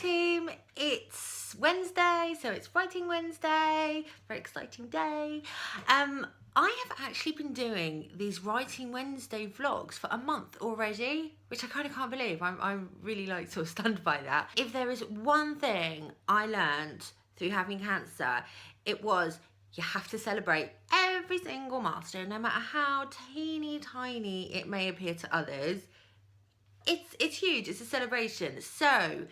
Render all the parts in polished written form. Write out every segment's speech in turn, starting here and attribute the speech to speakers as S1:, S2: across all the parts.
S1: team, it's Wednesday, so it's Writing Wednesday, very exciting day. I have actually been doing these Writing Wednesday vlogs for a month already, which I kind of can't believe. I'm really like sort of stunned by that. If there is one thing I learned through having cancer, it was you have to celebrate every single milestone, no matter how teeny tiny it may appear to others. It's huge. It's a celebration. So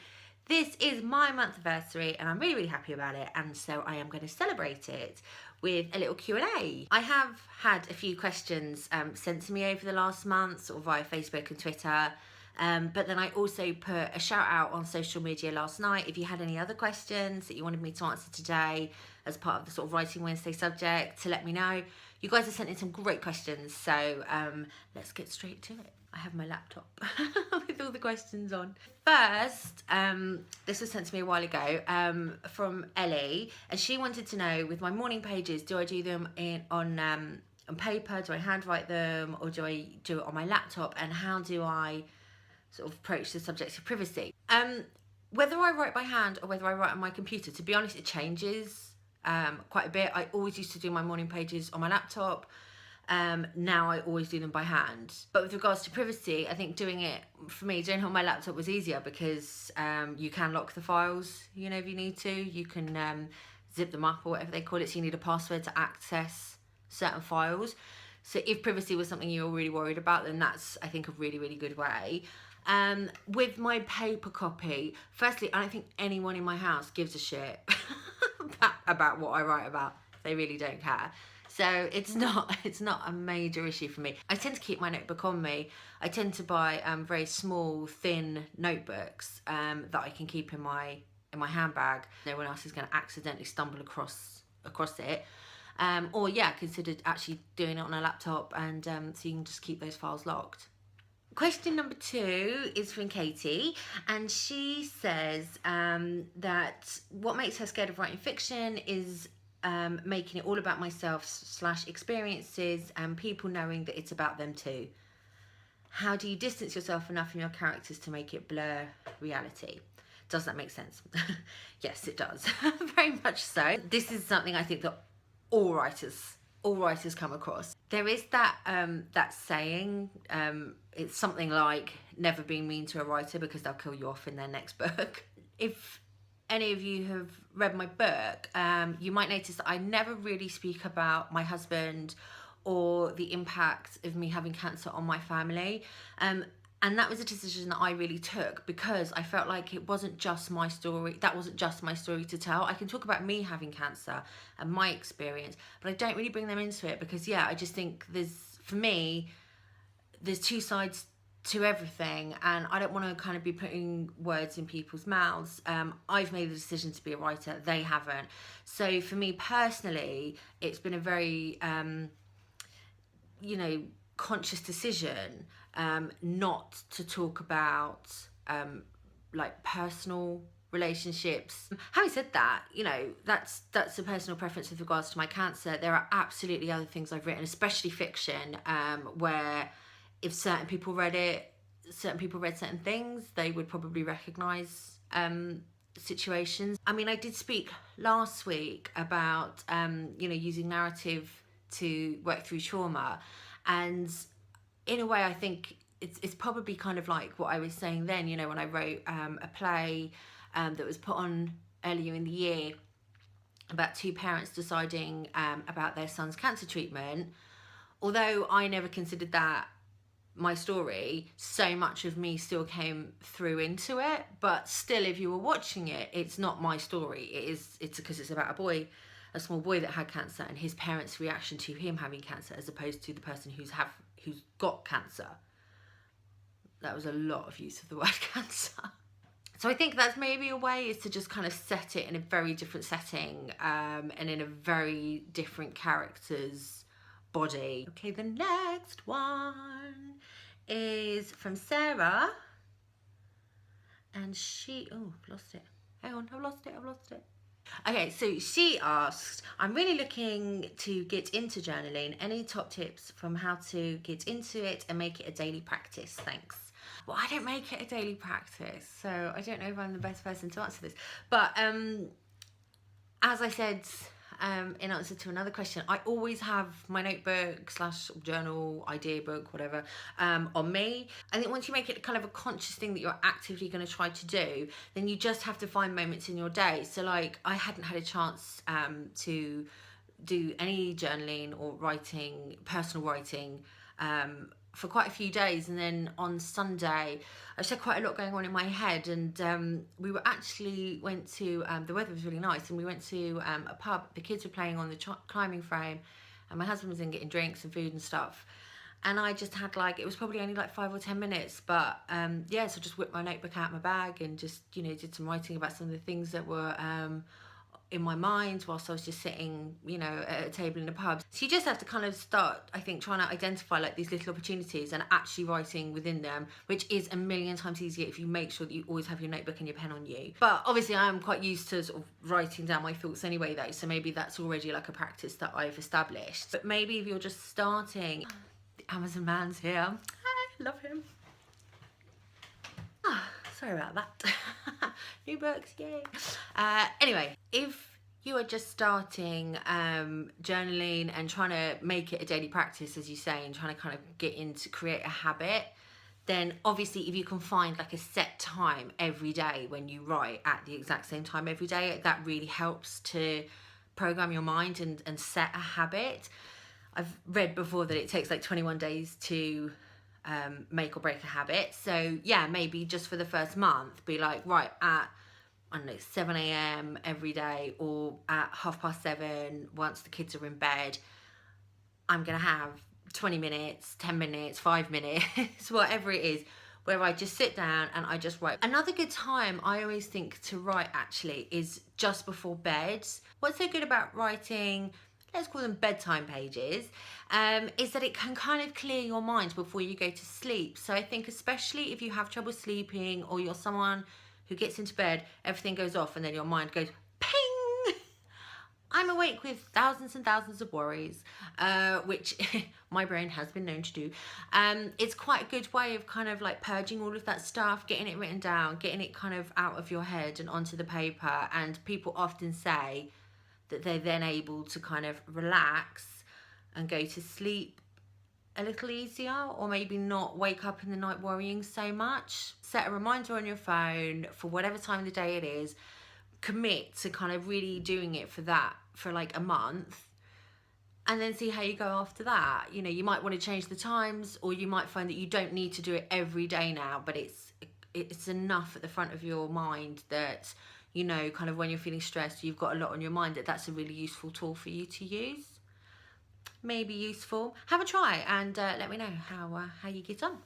S1: this is my month anniversary and I'm really happy about it, and so I am going to celebrate it with a little Q&A. I have had a few questions sent to me over the last month, or via Facebook and Twitter, but then I also put a shout out on social media last night. If you had any other questions that you wanted me to answer today as part of the sort of Writing Wednesday subject, to let me know. You guys have sent in some great questions, so let's get straight to it. I have my laptop with all the questions on. First, this was sent to me a while ago from Ellie, and she wanted to know, with my morning pages, do I do them on paper, do I handwrite them, or do I do it on my laptop, and how do I sort of approach the subject of privacy? Whether I write by hand or whether I write on my computer, to be honest, it changes quite a bit. I always used to do my morning pages on my laptop. Now I always do them by hand. But with regards to privacy, I think doing it on my laptop was easier, because you can lock the files, you know, if you need to. You can zip them up or whatever they call it, so you need a password to access certain files. So if privacy was something you were really worried about, then that's, I think, a really good way. With my paper copy, firstly, I don't think anyone in my house gives a shit about what I write about. They really don't care. So it's not a major issue for me. I tend to keep my notebook on me. I tend to buy very small, thin notebooks that I can keep in my handbag. No one else is going to accidentally stumble across it. Or yeah, considered actually doing it on a laptop, and so you can just keep those files locked. Question number 2 is from Katie, and she says that what makes her scared of writing fiction is making it all about myself / experiences, and people knowing that it's about them too. How do you distance yourself enough from your characters to make it blur reality? Does that make sense? Yes, it does. Very much so. This is something I think that all writers come across. There is that that saying, it's something like, never be mean to a writer because they'll kill you off in their next book. If any of you have read my book, you might notice that I never really speak about my husband or the impact of me having cancer on my family. And that was a decision that I really took, because I felt like it wasn't just my story. That wasn't just my story to tell. I can talk about me having cancer and my experience, but I don't really bring them into it, because yeah, I just think for me, there's two sides to everything, and I don't want to kind of be putting words in people's mouths. I've made the decision to be a writer, they haven't. So for me personally, it's been a very conscious decision not to talk about like personal relationships. Having said that, that's a personal preference with regards to my cancer. There are absolutely other things I've written, especially fiction, where if certain people read certain things, they would probably recognise situations. I mean, I did speak last week about using narrative to work through trauma, and in a way I think it's probably kind of like what I was saying then, when I wrote a play that was put on earlier in the year about two parents deciding about their son's cancer treatment. Although I never considered that my story, so much of me still came through into it. But still, if you were watching it, it's not my story. It's because it's about a small boy that had cancer, and his parents' reaction to him having cancer, as opposed to the person who's got cancer. That was a lot of use of the word cancer. So I think that's maybe a way, is to just kind of set it in a very different setting, and in a very different character's body. Okay, the next one is from Sarah, and I've lost it. Hang on, I've lost it. Okay, so she asked, I'm really looking to get into journaling. Any top tips from how to get into it and make it a daily practice? Thanks. Well, I don't make it a daily practice, so I don't know if I'm the best person to answer this. But as I said, in answer to another question, I always have my notebook / journal, idea book, whatever, on me. I think once you make it kind of a conscious thing that you're actively going to try to do, then you just have to find moments in your day. So like, I hadn't had a chance to do any journaling or writing, personal writing, for quite a few days, and then on Sunday I just had quite a lot going on in my head, and we went to the weather was really nice, and we went to a pub. The kids were playing on the climbing frame, and my husband was in getting drinks and food and stuff, and I just had like, it was probably only like 5 or 10 minutes, but yeah, so I just whipped my notebook out of my bag and just, you know, did some writing about some of the things that were in my mind whilst I was just sitting, you know, at a table in a pub. So you just have to kind of start, I think, trying to identify like these little opportunities and actually writing within them, which is a million times easier if you make sure that you always have your notebook and your pen on you. But obviously I am quite used to sort of writing down my thoughts anyway though, so maybe that's already like a practice that I've established. But maybe if you're just starting, the Amazon man's here. I love him. Sorry about that. New books, yay. Anyway, if you are just starting journaling and trying to make it a daily practice, as you say, and trying to kind of get into create a habit, then obviously if you can find like a set time every day when you write at the exact same time every day, that really helps to program your mind and set a habit. I've read before that it takes like 21 days to make or break a habit. So yeah, maybe just for the first month, be like, right, at, I don't know, 7 a.m. every day, or at 7:30 once the kids are in bed, I'm gonna have 20 minutes, 10 minutes, 5 minutes, whatever it is, where I just sit down and I just write. Another good time I always think to write actually is just before bed. What's so good about writing, let's call them bedtime pages, is that it can kind of clear your mind before you go to sleep. So I think especially if you have trouble sleeping, or you're someone who gets into bed, everything goes off and then your mind goes ping. I'm awake with thousands and thousands of worries, which my brain has been known to do. It's quite a good way of kind of like purging all of that stuff, getting it written down, getting it kind of out of your head and onto the paper. And people often say that they're then able to kind of relax and go to sleep a little easier, or maybe not wake up in the night worrying so much. Set a reminder on your phone for whatever time of the day it is. Commit to kind of really doing it for like a month, and then see how you go after that. You know, you might want to change the times, or you might find that you don't need to do it every day now, but it's enough at the front of your mind that, you know, kind of when you're feeling stressed, you've got a lot on your mind, that's a really useful tool for you to use. Maybe useful. Have a try and let me know how you get on.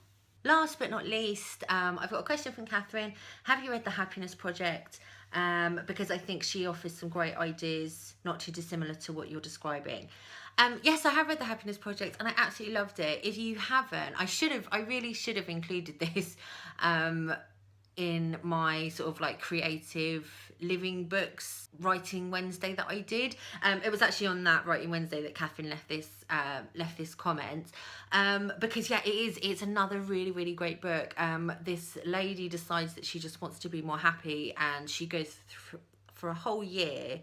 S1: Last but not least, I've got a question from Catherine. Have you read The Happiness Project? Because I think she offers some great ideas, not too dissimilar to what you're describing. Yes, I have read The Happiness Project and I absolutely loved it. If you haven't, I really should have included this in my sort of like creative living books writing Wednesday that I did. It was actually on that writing Wednesday that Catherine left this comment, because yeah, it's another really great book. This lady decides that she just wants to be more happy, and she goes for a whole year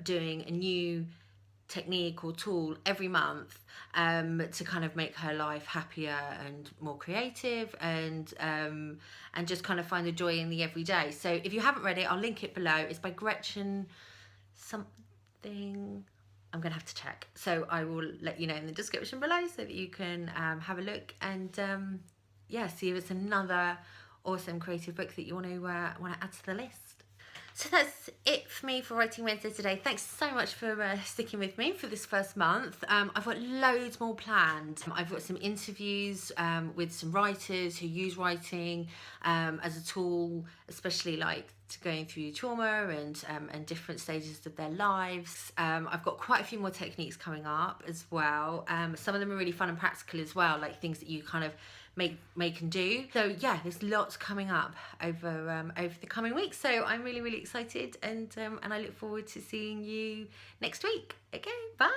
S1: doing a new technique or tool every month to kind of make her life happier and more creative, and just kind of find the joy in the everyday. So if you haven't read it, I'll link it below. It's by Gretchen something. I'm gonna have to check, so I will let you know in the description below so that you can have a look and yeah, see if it's another awesome creative book that you want to add to the list. So that's it for me for Writing Wednesday today. Thanks so much for sticking with me for this first month. I've got loads more planned. I've got some interviews with some writers who use writing as a tool, especially like to going through trauma and different stages of their lives. I've got quite a few more techniques coming up as well. Some of them are really fun and practical as well, like things that you kind of make and do. So yeah, there's lots coming up over the coming weeks. So I'm really excited, and I look forward to seeing you next week. Okay, bye.